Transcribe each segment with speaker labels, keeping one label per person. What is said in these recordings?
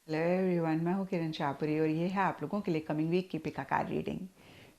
Speaker 1: Hello everyone, मैं हूँ किरण शाहपुरी और ये है आप लोगों के लिए कमिंग वीक की पिका कार्ड रीडिंग।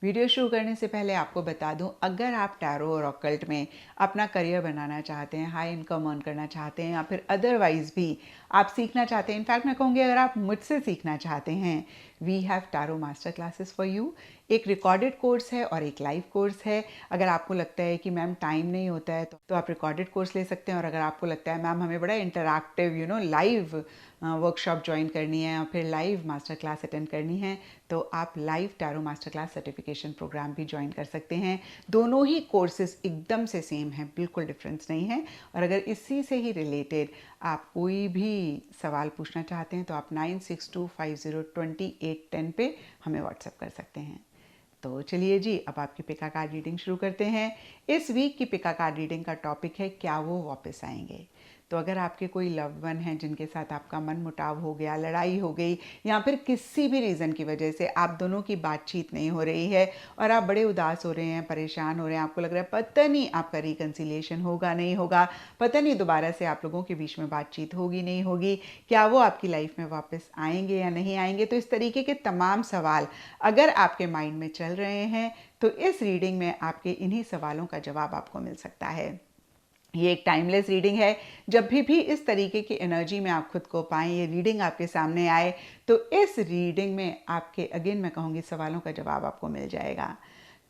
Speaker 1: वीडियो शुरू करने से पहले आपको बता दूं, अगर आप टैरो और ऑकल्ट में अपना करियर बनाना चाहते हैं, हाई इनकम अर्न करना चाहते हैं या फिर अदरवाइज भी आप सीखना चाहते हैं, इनफैक्ट मैं कहूँगी अगर आप मुझसे सीखना चाहते हैं, we have tarot master classes for you. एक रिकॉर्डेड कोर्स है और एक लाइव कोर्स है। अगर आपको लगता है कि मैम टाइम नहीं होता है तो आप रिकॉर्डेड कोर्स ले सकते हैं, और अगर आपको लगता है मैम हमें बड़ा इंटरैक्टिव लाइव वर्कशॉप ज्वाइन करनी है या फिर लाइव मास्टर क्लास अटेंड करनी है तो आप live tarot master class certification programme भी ज्वाइन कर सकते हैं। दोनों ही कोर्सेज एकदम से सेम हैं, बिल्कुल डिफरेंस नहीं है। और अगर इसी से ही रिलेटेड आप कोई भी सवाल पूछना चाहते हैं तो आप 9625020810 पे हमें व्हाट्सएप कर सकते हैं। तो चलिए जी, अब आपकी पिका कार्ड रीडिंग शुरू करते हैं। इस वीक की पिका कार्ड रीडिंग का टॉपिक है क्या वो वापस आएंगे। तो अगर आपके कोई लव्ड वन हैं जिनके साथ आपका मन मुटाव हो गया, लड़ाई हो गई, या फिर किसी भी रीज़न की वजह से आप दोनों की बातचीत नहीं हो रही है और आप बड़े उदास हो रहे हैं, परेशान हो रहे हैं, आपको लग रहा है पता नहीं आपका रिकन्सिलिएशन होगा नहीं होगा, पता नहीं दोबारा से आप लोगों के बीच में बातचीत होगी नहीं होगी, क्या वो आपकी लाइफ में वापस आएंगे या नहीं आएंगे। तो इस तरीके के तमाम सवाल अगर आपके माइंड में चल रहे हैं तो इस रीडिंग में आपके इन्हीं सवालों का जवाब आपको मिल सकता है। ये एक टाइमलेस रीडिंग है। जब भी इस तरीके की एनर्जी में आप खुद को पाएं, ये रीडिंग आपके सामने आए तो इस रीडिंग में आपके अगेन मैं कहूँगी सवालों का जवाब आपको मिल जाएगा।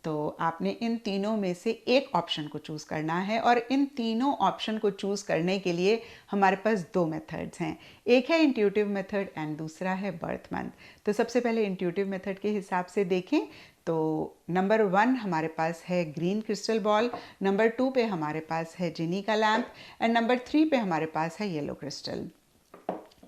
Speaker 1: तो आपने इन तीनों में से एक ऑप्शन को चूज़ करना है, और इन तीनों ऑप्शन को चूज़ करने के लिए हमारे पास दो मेथड्स हैं। एक है इंट्यूटिव मेथड एंड दूसरा है बर्थ मंथ। तो सबसे पहले इंट्यूटिव मेथड के हिसाब से देखें तो नंबर 1 हमारे पास है ग्रीन क्रिस्टल बॉल, नंबर 2 पे हमारे पास है जिनी का लैम्प एंड नंबर 3 पे हमारे पास है येलो क्रिस्टल।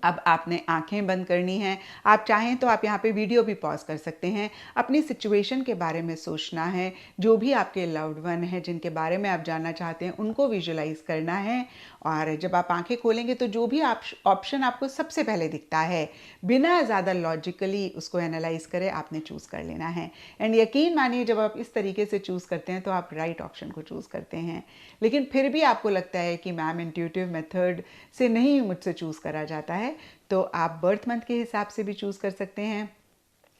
Speaker 1: अब आपने आंखें बंद करनी हैं। आप चाहें तो आप यहाँ पे वीडियो भी पॉज कर सकते हैं। अपनी सिचुएशन के बारे में सोचना है, जो भी आपके लव्ड वन है जिनके बारे में आप जानना चाहते हैं उनको विजुलाइज करना है। और जब आप आंखें खोलेंगे तो जो भी आप ऑप्शन आपको सबसे पहले दिखता है, बिना ज़्यादा लॉजिकली उसको एनालाइज करे आपने चूज़ कर लेना है। एंड यकीन मानिए जब आप इस तरीके से चूज़ करते हैं तो आप राइट ऑप्शन को चूज़ करते हैं। लेकिन फिर भी आपको लगता है कि मैम इंट्यूटिव मेथड से नहीं मुझसे चूज़ करा जाता है, तो आप बर्थ मंथ के हिसाब से भी चूज़ कर सकते हैं।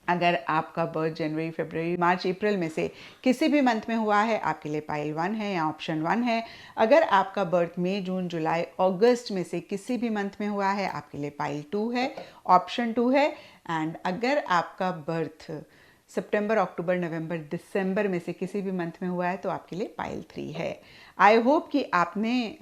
Speaker 1: अगर आपका बर्थ जनवरी, फरवरी, मार्च, अप्रैल में से किसी भी मंथ में हुआ है आपके लिए पाइल 1 है या ऑप्शन 1 है। अगर आपका बर्थ मई, जून, जुलाई, अगस्त में से किसी भी मंथ में हुआ है आपके लिए पाइल 2 है, ऑप्शन 2 है। एंड अगर आपका बर्थ सितंबर, अक्टूबर, नवंबर, दिसंबर में से किसी भी मंथ में हुआ है तो आपके लिए पाइल 3 है। आई होप कि आपने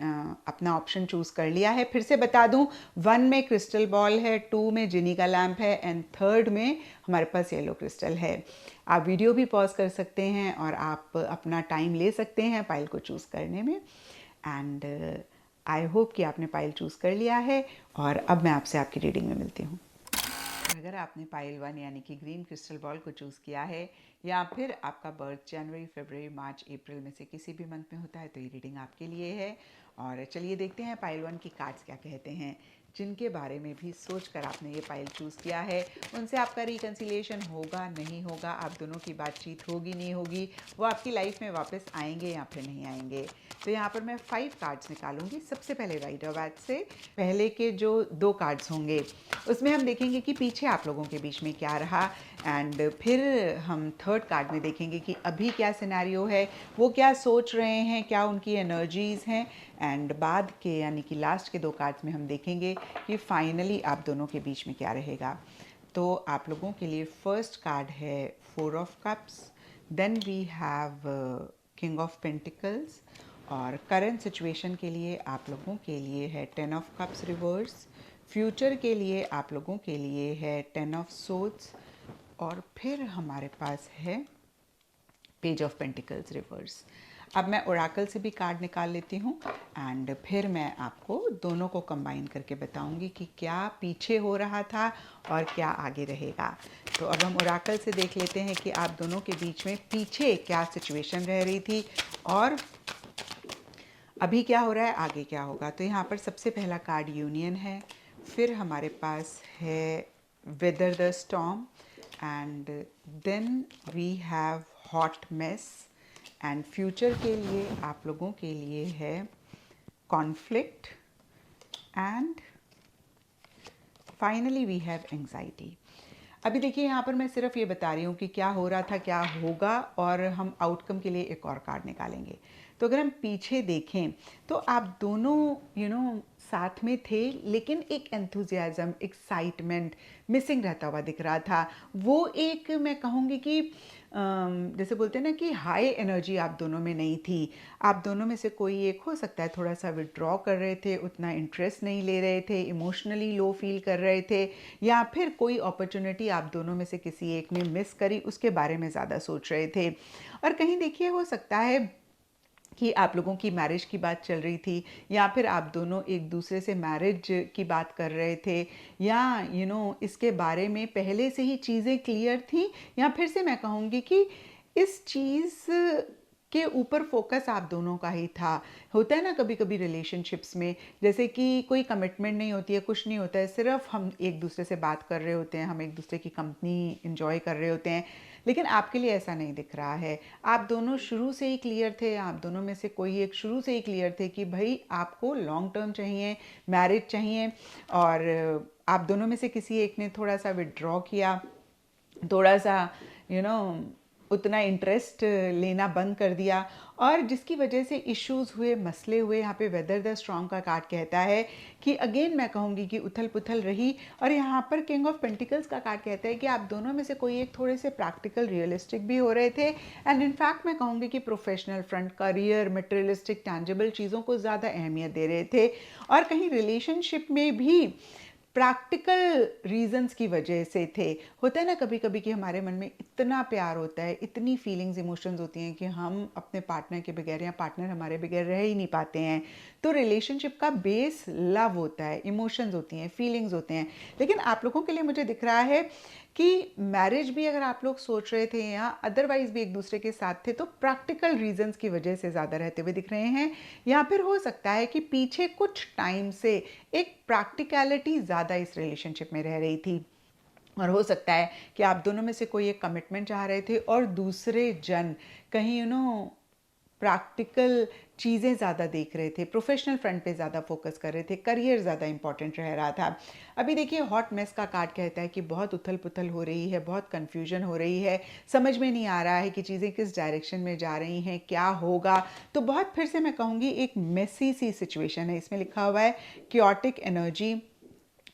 Speaker 1: अपना ऑप्शन चूज़ कर लिया है। फिर से बता दूं, 1 में क्रिस्टल बॉल है, 2 में जिनी का लैम्प है एंड 3rd में हमारे पास येलो क्रिस्टल है। आप वीडियो भी पॉज कर सकते हैं और आप अपना टाइम ले सकते हैं पाइल को चूज़ करने में। एंड आई होप कि आपने पाइल चूज़ कर लिया है और अब मैं आपसे आपकी रीडिंग में मिलती हूँ। अगर आपने पाइल 1 यानी कि ग्रीन क्रिस्टल बॉल को चूज़ किया है या फिर आपका बर्थ जनवरी, फरवरी, मार्च, अप्रैल में से किसी भी मंथ में होता है तो ये रीडिंग आपके लिए है। और चलिए देखते हैं पाइल 1 की कार्ड्स क्या कहते हैं। जिनके बारे में भी सोचकर आपने ये पाइल चूज़ किया है उनसे आपका रिकन्सिलिएशन होगा नहीं होगा, आप दोनों की बातचीत होगी नहीं होगी, वो आपकी लाइफ में वापस आएंगे या फिर नहीं आएंगे। तो यहाँ पर मैं 5 कार्ड्स निकालूंगी। सबसे पहले राइडर बैट से पहले के जो 2 कार्ड्स होंगे उसमें हम देखेंगे कि पीछे आप लोगों के बीच में क्या रहा, एंड फिर हम 3rd कार्ड में देखेंगे कि अभी क्या सिनेरियो है, वो क्या सोच रहे हैं, क्या उनकी एनर्जीज़ हैं। एंड बाद के यानी कि लास्ट के 2 कार्ड्स में हम देखेंगे कि फाइनली आप दोनों के बीच में क्या रहेगा। तो आप लोगों के लिए फर्स्ट कार्ड है 4 of cups, then we have king of pentacles, और करंट सिचुएशन के लिए आप लोगों के लिए है 10 ऑफ कप्स रिवर्स, फ्यूचर के लिए आप लोगों के लिए है 10 ऑफ सोर्ड्स, और फिर हमारे पास है पेज ऑफ पेंटिकल्स रिवर्स। अब मैं ओराकल से भी कार्ड निकाल लेती हूँ एंड फिर मैं आपको दोनों को कंबाइन करके बताऊंगी कि क्या पीछे हो रहा था और क्या आगे रहेगा। तो अब हम ओराकल से देख लेते हैं कि आप दोनों के बीच में पीछे क्या सिचुएशन रह रही थी और अभी क्या हो रहा है, आगे क्या होगा। तो यहाँ पर सबसे पहला कार्ड यूनियन है, फिर हमारे पास है weather the storm, and then we have hot mess, and future के लिए आप लोगों के लिए है conflict, and finally we have anxiety. अभी देखिए यहाँ पर मैं सिर्फ ये बता रही हूँ कि क्या हो रहा था, क्या होगा, और हम आउटकम के लिए एक और कार्ड निकालेंगे। तो अगर हम पीछे देखें तो आप दोनों साथ में थे, लेकिन एक एंथुजियाज्म, एक्साइटमेंट मिसिंग रहता हुआ दिख रहा था। वो एक, मैं कहूँगी कि जैसे बोलते हैं ना कि हाई एनर्जी आप दोनों में नहीं थी। आप दोनों में से कोई एक, हो सकता है, थोड़ा सा विड्रॉ कर रहे थे, उतना इंटरेस्ट नहीं ले रहे थे, इमोशनली लो फील कर रहे थे, या फिर कोई अपॉर्चुनिटी आप दोनों में से किसी एक ने मिस करी, उसके बारे में ज़्यादा सोच रहे थे। और कहीं देखिए, हो सकता है कि आप लोगों की मैरिज की बात चल रही थी, या फिर आप दोनों एक दूसरे से मैरिज की बात कर रहे थे, या इसके बारे में पहले से ही चीज़ें क्लियर थी, या फिर से मैं कहूँगी कि इस चीज़ के ऊपर फोकस आप दोनों का ही था। होता है ना कभी कभी रिलेशनशिप्स में, जैसे कि कोई कमिटमेंट नहीं होती है, कुछ नहीं होता है, सिर्फ हम एक दूसरे से बात कर रहे होते हैं, हम एक दूसरे की कंपनी इंजॉय कर रहे होते हैं। लेकिन आपके लिए ऐसा नहीं दिख रहा है। आप दोनों शुरू से ही क्लियर थे, आप दोनों में से कोई एक शुरू से ही क्लियर थे कि भाई आपको लॉन्ग टर्म चाहिए, मैरिज चाहिए, और आप दोनों में से किसी एक ने थोड़ा सा विड्रॉ किया, थोड़ा सा उतना इंटरेस्ट लेना बंद कर दिया, और जिसकी वजह से इश्यूज हुए, मसले हुए। यहाँ पे वेदर द स्ट्रॉन्ग का कार्ड कहता है कि अगेन मैं कहूँगी कि उथल पुथल रही। और यहाँ पर किंग ऑफ पेंटिकल्स का कार्ड कहता है कि आप दोनों में से कोई एक थोड़े से प्रैक्टिकल, रियलिस्टिक भी हो रहे थे, एंड इनफैक्ट मैं कहूँगी कि professional front, career, materialistic, tangible चीज़ों को ज़्यादा अहमियत दे रहे थे। और कहीं रिलेशनशिप में भी प्रैक्टिकल रीजंस की वजह से थे। होता है ना कभी कभी कि हमारे मन में इतना प्यार होता है, इतनी फीलिंग्स, इमोशंस होती हैं कि हम अपने पार्टनर के बगैर, या पार्टनर हमारे बगैर रह ही नहीं पाते हैं। तो रिलेशनशिप का बेस लव होता है, इमोशंस होती हैं, फीलिंग्स होते हैं। लेकिन आप लोगों के लिए मुझे दिख रहा है कि मैरिज भी अगर आप लोग सोच रहे थे, या अदरवाइज भी एक दूसरे के साथ थे, तो प्रैक्टिकल रीजंस की वजह से ज़्यादा रहते हुए दिख रहे हैं। या फिर हो सकता है कि पीछे कुछ टाइम से एक प्रैक्टिकलिटी ज़्यादा इस रिलेशनशिप में रह रही थी, और हो सकता है कि आप दोनों में से कोई एक कमिटमेंट चाह रहे थे, और दूसरे जन कहीं प्रैक्टिकल चीज़ें ज़्यादा देख रहे थे, प्रोफेशनल फ्रंट पे ज़्यादा फोकस कर रहे थे, करियर ज़्यादा इंपॉर्टेंट रह रहा था। अभी देखिए हॉट मेस का कार्ड कहता है कि बहुत उथल पुथल हो रही है, बहुत कन्फ्यूजन हो रही है, समझ में नहीं आ रहा है कि चीज़ें किस डायरेक्शन में जा रही हैं, क्या होगा। तो बहुत, फिर से मैं कहूँगी, एक मेसी सी सिचुएशन है। इसमें लिखा हुआ है क्योटिक एनर्जी,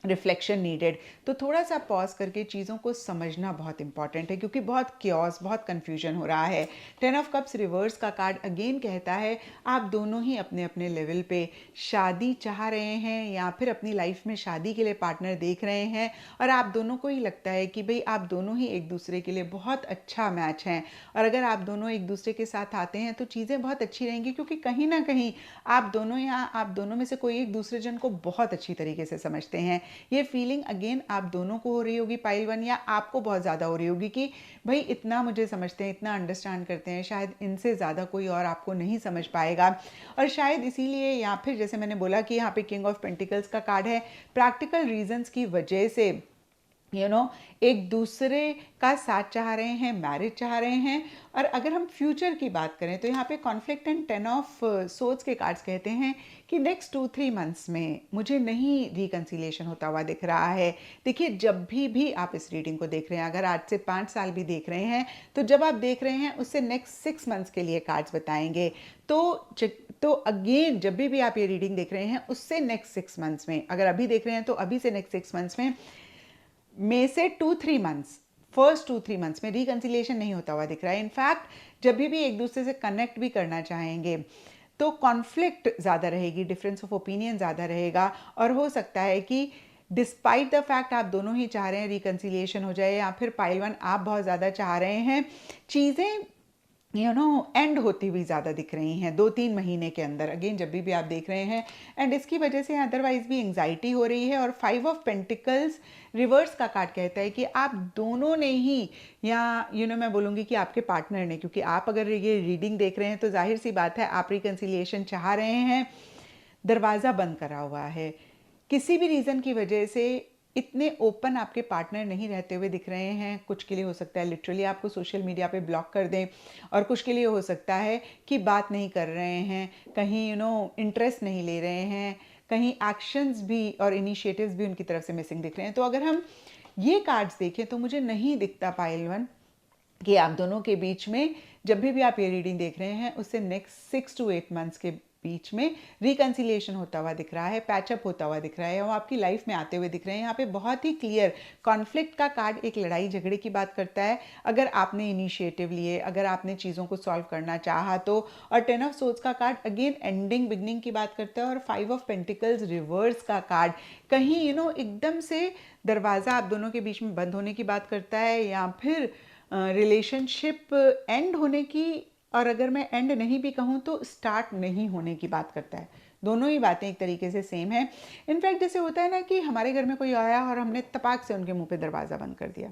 Speaker 1: रिफ्लेक्शन नीडेड। तो थोड़ा सा पॉज करके चीज़ों को समझना बहुत इंपॉर्टेंट है, क्योंकि बहुत क्योस, बहुत कन्फ्यूजन हो रहा है। 10 ऑफ कप्स रिवर्स का कार्ड अगेन कहता है आप दोनों ही अपने अपने लेवल पे शादी चाह रहे हैं, या फिर अपनी लाइफ में शादी के लिए पार्टनर देख रहे हैं, और आप दोनों को ही लगता है कि भाई आप दोनों ही एक दूसरे के लिए बहुत अच्छा मैच हैं, और अगर आप दोनों एक दूसरे के साथ आते हैं तो चीज़ें बहुत अच्छी रहेंगी, क्योंकि कहीं ना कहीं आप दोनों, या आप दोनों में से कोई एक दूसरे जन को बहुत अच्छी तरीके से समझते हैं। ये फीलिंग अगेन आप दोनों को हो रही होगी पाइल वन, या आपको बहुत ज़्यादा हो रही होगी कि भाई इतना मुझे समझते हैं, इतना अंडरस्टैंड करते हैं, शायद इनसे ज़्यादा कोई और आपको नहीं समझ पाएगा। और शायद इसीलिए, या फिर जैसे मैंने बोला कि यहाँ पे किंग ऑफ पेंटिकल्स का कार्ड है, प्रैक्टिकल रीजंस की वजह से एक दूसरे का साथ चाह रहे हैं, मैरिज चाह रहे हैं। और अगर हम फ्यूचर की बात करें तो यहाँ पे कॉन्फ्लिक्ट एंड 10 ऑफ सोर्ड्स के कार्ड्स कहते हैं कि नेक्स्ट 2-3 मंथ्स में मुझे नहीं रिकन्सिलिएशन होता हुआ दिख रहा है। देखिए जब भी आप इस रीडिंग को देख रहे हैं, अगर आज से 5 साल भी देख रहे हैं, तो जब आप देख रहे हैं उससे नेक्स्ट 6 मंथ्स के लिए कार्ड्स बताएंगे। तो अगेन जब भी आप ये रीडिंग देख रहे हैं, उससे नेक्स्ट 6 मंथ्स में, अगर अभी देख रहे हैं तो अभी से नेक्स्ट 6 मंथ्स में से 2-3 मंथ्स, फर्स्ट 2-3 मंथ्स में रिकन्सिलिएशन नहीं होता हुआ दिख रहा है। इनफैक्ट जब भी एक दूसरे से कनेक्ट भी करना चाहेंगे तो कॉन्फ्लिक्ट ज़्यादा रहेगी, डिफरेंस ऑफ ओपिनियन ज़्यादा रहेगा, और हो सकता है कि डिस्पाइट द फैक्ट आप दोनों ही चाह रहे हैं रिकन्सिलिएशन हो जाए, या फिर पाइल वन आप बहुत ज़्यादा चाह रहे हैं, चीज़ें एंड होती हुई ज़्यादा दिख रही हैं 2-3 महीने के अंदर, अगेन जब भी आप देख रहे हैं। एंड इसकी वजह से अदरवाइज भी एंग्जाइटी हो रही है। और 5 ऑफ पेंटिकल्स रिवर्स का कार्ड कहता है कि आप दोनों ने ही, या मैं बोलूँगी कि आपके पार्टनर ने, क्योंकि आप अगर ये रीडिंग देख रहे हैं तो जाहिर सी बात है आप रिकन्सिलिएशन चाह रहे हैं, दरवाज़ा बंद करा हुआ है। किसी भी रीज़न की वजह से इतने ओपन आपके पार्टनर नहीं रहते हुए दिख रहे हैं। कुछ के लिए हो सकता है लिटरली आपको सोशल मीडिया पे ब्लॉक कर दें, और कुछ के लिए हो सकता है कि बात नहीं कर रहे हैं, कहीं इंटरेस्ट नहीं ले रहे हैं, कहीं एक्शंस भी और इनिशिएटिव्स भी उनकी तरफ से मिसिंग दिख रहे हैं। तो अगर हम ये कार्ड्स देखें तो मुझे नहीं दिखता पाइल वन कि आप दोनों के बीच में जब भी आप ये रीडिंग देख रहे हैं उससे नेक्स्ट 6 to 8 मंथ्स के बीच में रिकन्सिलिएशन होता हुआ दिख रहा है, पैचअप होता हुआ दिख रहा है, वो आपकी लाइफ में आते हुए दिख रहे हैं। यहाँ पे बहुत ही क्लियर कॉन्फ्लिक्ट का कार्ड एक लड़ाई झगड़े की बात करता है। अगर आपने इनिशिएटिव लिए, अगर आपने चीज़ों को सॉल्व करना चाहा तो। और 10 ऑफ सोर्ड्स का कार्ड अगेन एंडिंग बिगनिंग की बात करता है। और 5 ऑफ पेंटिकल्स रिवर्स का कार्ड कहीं एकदम से दरवाज़ा आप दोनों के बीच में बंद होने की बात करता है, या फिर रिलेशनशिप एंड होने की, और अगर मैं एंड नहीं भी कहूँ तो स्टार्ट नहीं होने की बात करता है। दोनों ही बातें एक तरीके से सेम है। इनफैक्ट जैसे होता है ना कि हमारे घर में कोई आया और हमने तपाक से उनके मुंह पे दरवाज़ा बंद कर दिया,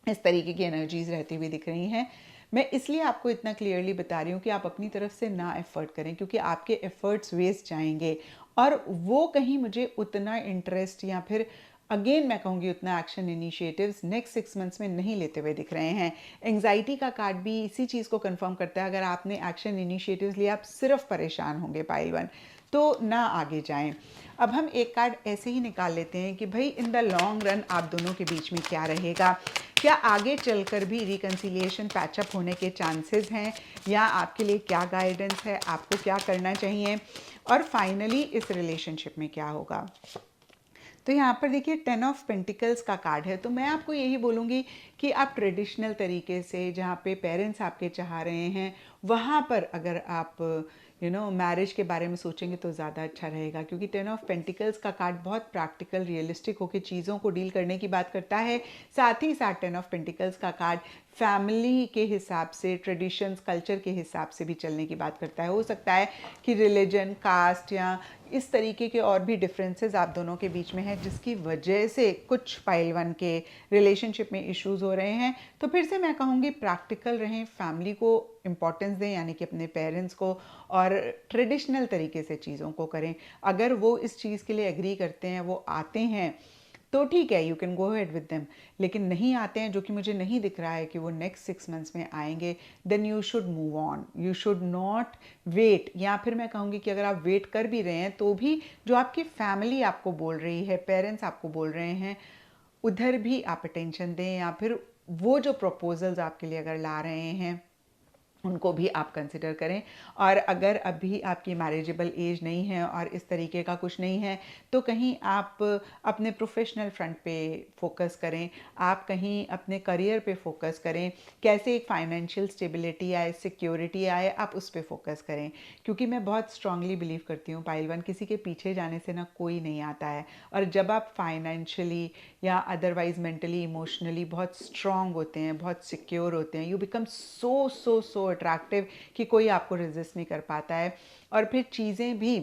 Speaker 1: इस तरीके की एनर्जीज रहती हुई दिख रही हैं। मैं इसलिए आपको इतना क्लियरली बता रही हूँ कि आप अपनी तरफ से ना एफर्ट करें, क्योंकि आपके एफर्ट्स वेस्ट जाएंगे और वो कहीं मुझे उतना इंटरेस्ट या फिर अगेन मैं कहूँगी उतना एक्शन इनिशिएटिव्स नेक्स्ट 6 मंथ्स में नहीं लेते हुए दिख रहे हैं। एंग्जाइटी का कार्ड भी इसी चीज़ को कंफर्म करता है। अगर आपने एक्शन इनिशिएटिव्स लिए आप सिर्फ परेशान होंगे पाइल वन, तो ना आगे जाएं। अब हम एक कार्ड ऐसे ही निकाल लेते हैं कि भाई इन द लॉन्ग रन आप दोनों के बीच में क्या रहेगा, क्या आगे चलकर भी रिकन्सिलिएशन पैचअप होने के चांसेस हैं, या आपके लिए क्या गाइडेंस है, आपको क्या करना चाहिए, और फाइनली इस रिलेशनशिप में क्या होगा। तो यहाँ पर देखिए 10 ऑफ पेंटिकल्स का कार्ड है। तो मैं आपको यही बोलूँगी कि आप ट्रेडिशनल तरीके से, जहाँ पे पेरेंट्स आपके चाह रहे हैं, वहाँ पर अगर आप मैरिज के बारे में सोचेंगे तो ज़्यादा अच्छा रहेगा, क्योंकि 10 ऑफ पेंटिकल्स का कार्ड बहुत प्रैक्टिकल रियलिस्टिक होकर चीज़ों को डील करने की बात करता है। साथ ही साथ 10 ऑफ पेंटिकल्स का कार्ड फैमिली के हिसाब से, ट्रेडिशंस, कल्चर के हिसाब से भी चलने की बात करता है। हो सकता है कि रिलीजन, कास्ट या इस तरीके के और भी डिफरेंसेस आप दोनों के बीच में है, जिसकी वजह से कुछ पाइल वन के रिलेशनशिप में इश्यूज हो रहे हैं। तो फिर से मैं कहूँगी प्रैक्टिकल रहें, फैमिली को इम्पोर्टेंस दें, यानी कि अपने पेरेंट्स को, और ट्रेडिशनल तरीके से चीज़ों को करें। अगर वो इस चीज़ के लिए एग्री करते हैं, वो आते हैं, तो ठीक है, you can go ahead with them. लेकिन नहीं आते हैं, जो कि मुझे नहीं दिख रहा है कि वो नेक्स्ट 6 मंथ्स में आएंगे, then you should move on, you should not wait. या फिर मैं कहूँगी कि अगर आप वेट कर भी रहे हैं तो भी जो आपकी फैमिली आपको बोल रही है, पेरेंट्स आपको बोल रहे हैं, उधर भी आप अटेंशन दें, या फिर वो जो प्रपोजल्स आपके लिए अगर ला रहे हैं उनको भी आप कंसिडर करें। और अगर अभी आपकी मैरिजेबल एज नहीं है और इस तरीके का कुछ नहीं है, तो कहीं आप अपने प्रोफेशनल फ्रंट पे फोकस करें, आप कहीं अपने करियर पे फोकस करें, कैसे एक फाइनेंशियल स्टेबिलिटी आए, सिक्योरिटी आए, आप उस पर फोकस करें। क्योंकि मैं बहुत स्ट्रांगली बिलीव करती हूँ पाइल वन, किसी के पीछे जाने से ना कोई नहीं आता है। और जब आप फाइनेंशियली या अदरवाइज मेंटली, इमोशनली बहुत स्ट्रांग होते हैं, बहुत सिक्योर होते हैं, यू बिकम सो अट्रैक्टिव कि कोई आपको रेजिस्ट नहीं कर पाता है, और फिर चीज़ें भी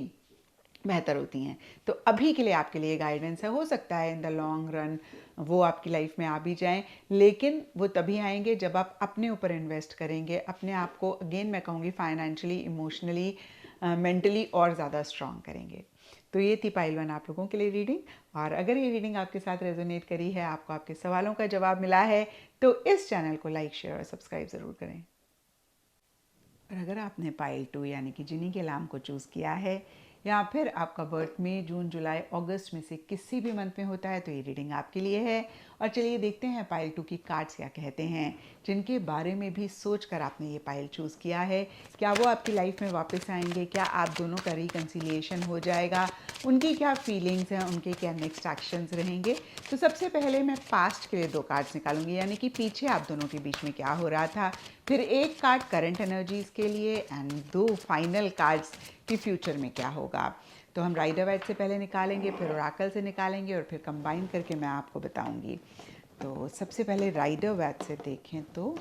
Speaker 1: बेहतर होती हैं। तो अभी के लिए आपके लिए गाइडेंस है, हो सकता है इन द लॉन्ग रन वो आपकी लाइफ में आ भी जाएं, लेकिन वो तभी आएंगे जब आप अपने ऊपर इन्वेस्ट करेंगे, अपने आप को अगेन मैं कहूँगी फाइनेंशियली, इमोशनली, मेंटली और ज़्यादा स्ट्रांग करेंगे। तो ये थी पाइल वन आप लोगों के लिए रीडिंग। और अगर ये रीडिंग आपके साथ रेजोनेट करी है, आपको आपके सवालों का जवाब मिला है, तो इस चैनल को लाइक, शेयर और सब्सक्राइब ज़रूर करें। और अगर आपने पाइल 2 यानी कि जिनी के लाम को चूज़ किया है, या फिर आपका बर्थ में जून, जुलाई, अगस्त में से किसी भी मंथ में होता है, तो ये रीडिंग आपके लिए है। और चलिए देखते हैं पाइल 2 की कार्ड्स क्या कहते हैं, जिनके बारे में भी सोचकर आपने ये पाइल चूज़ किया है। क्या वो आपकी लाइफ में वापस आएंगे, क्या आप दोनों का रिकन्सिलिएशन हो जाएगा, उनकी क्या फीलिंग्स हैं, उनके क्या नेक्स्ट एक्शंस रहेंगे। तो सबसे पहले मैं पास्ट के लिए 2 कार्ड्स निकालूंगी, यानी कि पीछे आप दोनों के बीच में क्या हो रहा था, फिर एक कार्ड करंट एनर्जीज़ के लिए, एंड 2 फाइनल कार्ड्स कि फ्यूचर में क्या होगा। तो हम राइडर वाइट से पहले निकालेंगे, फिर ओरेकल से निकालेंगे, और फिर कंबाइन करके मैं आपको बताऊंगी। तो सबसे पहले राइडर वाइट से देखें तो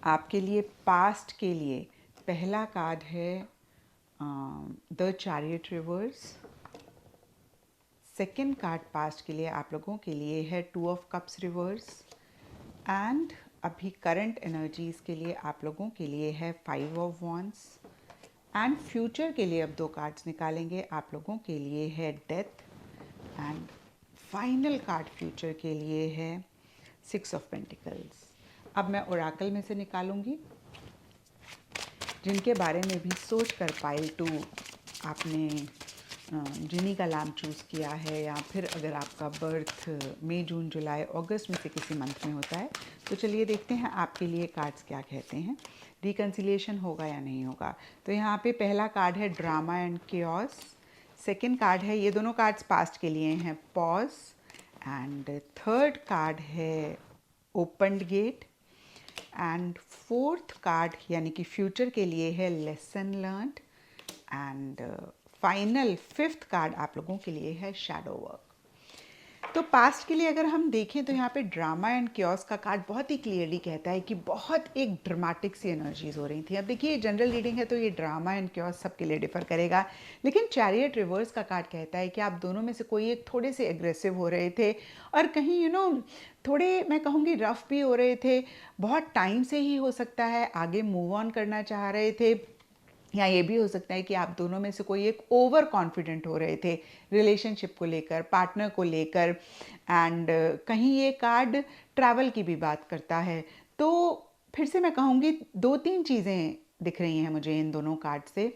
Speaker 1: आपके लिए पास्ट के लिए पहला कार्ड है the chariot reverse. Second card past के लिए आप लोगों के लिए है 2 ऑफ कप्स रिवर्स। एंड अभी करंट एनर्जीज़ के लिए आप लोगों के लिए है 5 ऑफ वॉन्ड्स। एंड फ्यूचर के लिए अब 2 कार्ड्स निकालेंगे, आप लोगों के लिए है death. And final card future के लिए है 6 ऑफ पेंटिकल्स। अब मैं ओरेकल में से निकालूंगी, जिनके बारे में भी सोच कर पाइल 2 आपने जिन्हीं का नाम चूज़ किया है, या फिर अगर आपका बर्थ मई, जून, जुलाई, अगस्त में से किसी मंथ में होता है, तो चलिए देखते हैं आपके लिए कार्ड्स क्या कहते हैं। रिकन्सिलिएशन होगा या नहीं होगा। तो यहाँ पे पहला कार्ड है drama and chaos. Second card है, ये दोनों कार्ड्स पास्ट के लिए हैं, पॉज। एंड थर्ड कार्ड है opened gate. And fourth card यानी कि फ्यूचर के लिए है lesson learned. And final fifth card आप लोगों के लिए है शैडो वर्क। तो पास्ट के लिए अगर हम देखें तो यहाँ पे ड्रामा एंड क्योस का कार्ड बहुत ही क्लियरली कहता है कि बहुत एक ड्रामेटिक सी एनर्जीज हो रही थी। अब देखिए जनरल रीडिंग है तो ये ड्रामा एंड क्योस सबके लिए डिफर करेगा, लेकिन चैरियट रिवर्स का कार्ड कहता है कि आप दोनों में से कोई एक थोड़े से एग्रेसिव हो रहे थे और कहीं थोड़े मैं कहूँगी रफ भी हो रहे थे। बहुत टाइम से ही हो सकता है आगे मूव ऑन करना चाह रहे थे, या ये भी हो सकता है कि आप दोनों में से कोई एक ओवर कॉन्फिडेंट हो रहे थे रिलेशनशिप को लेकर, पार्टनर को लेकर। एंड कहीं ये कार्ड ट्रैवल की भी बात करता है। तो फिर से मैं कहूँगी दो तीन चीज़ें दिख रही हैं मुझे इन दोनों कार्ड से,